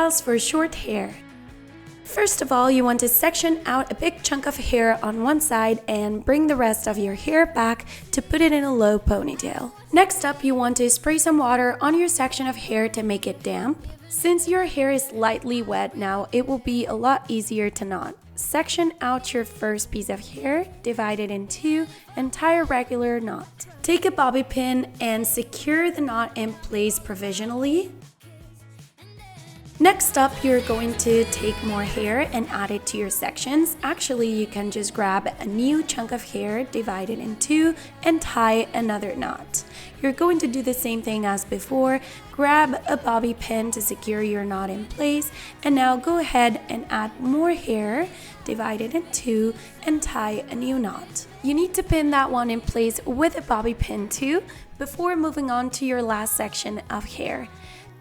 hairstyles for short hair. First of all, you want to section out a big chunk of hair on one side and bring the rest of your hair back to put it in a low ponytail. Next up, you want to spray some water on your section of hair to make it damp. Since your hair is lightly wet now, it will be a lot easier to knot. Section out your first piece of hair, divide it in two, and tie a regular knot. Take a bobby pin and secure the knot in place provisionally. Next up, you're going to take more hair and add it to your sections. Actually, you can just grab a new chunk of hair, divide it in two, and tie another knot. You're going to do the same thing as before. Grab a bobby pin to secure your knot in place, and now go ahead and add more hair, divide it in two, and tie a new knot. You need to pin that one in place with a bobby pin too, before moving on to your last section of hair.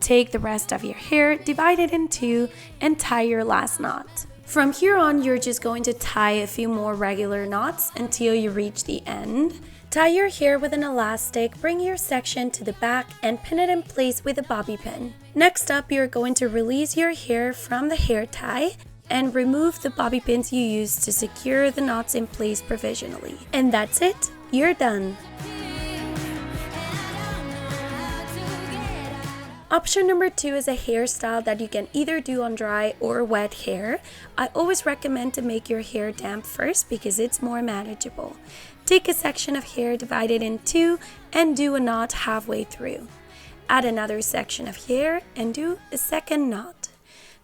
Take the rest of your hair, divide it in two, and tie your last knot. From here on, you're just going to tie a few more regular knots until you reach the end. Tie your hair with an elastic, bring your section to the back, and pin it in place with a bobby pin. Next up, you're going to release your hair from the hair tie and remove the bobby pins you used to secure the knots in place provisionally. And that's it, you're done. Option number 2 is a hairstyle that you can either do on dry or wet hair. I always recommend to make your hair damp first because it's more manageable. Take a section of hair, divide it in two, and do a knot halfway through. Add another section of hair and do a second knot.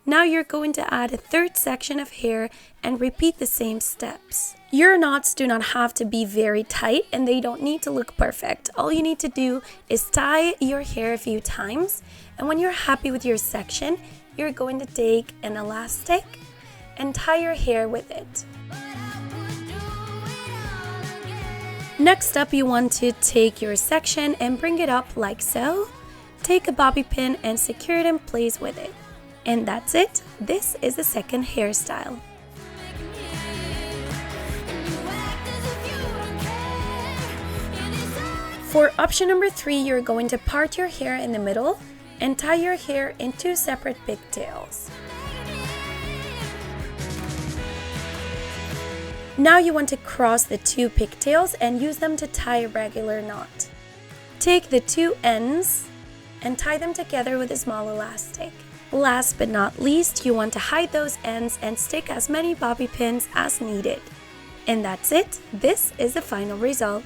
Now you're going to add a third section of hair and repeat the same steps. Your knots do not have to be very tight and they don't need to look perfect. All you need to do is tie your hair a few times, and when you're happy with your section, you're going to take an elastic and tie your hair with it. Next up, you want to take your section and bring it up like so. Take a bobby pin and secure it in place with it. And that's it. This is the second hairstyle. For option number 3, you're going to part your hair in the middle and tie your hair in two separate pigtails. Now you want to cross the two pigtails and use them to tie a regular knot. Take the two ends and tie them together with a small elastic. Last but not least, you want to hide those ends and stick as many bobby pins as needed. And that's it. This is the final result.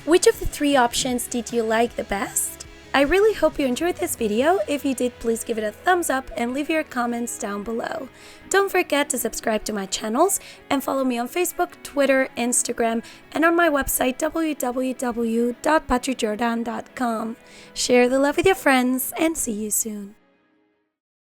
Which of the 3 options did you like the best? I really hope you enjoyed this video. If you did, please give it a thumbs up and leave your comments down below. Don't forget to subscribe to my channels and follow me on Facebook, Twitter, Instagram, and on my website www.patricjordan.com. Share the love with your friends and see you soon.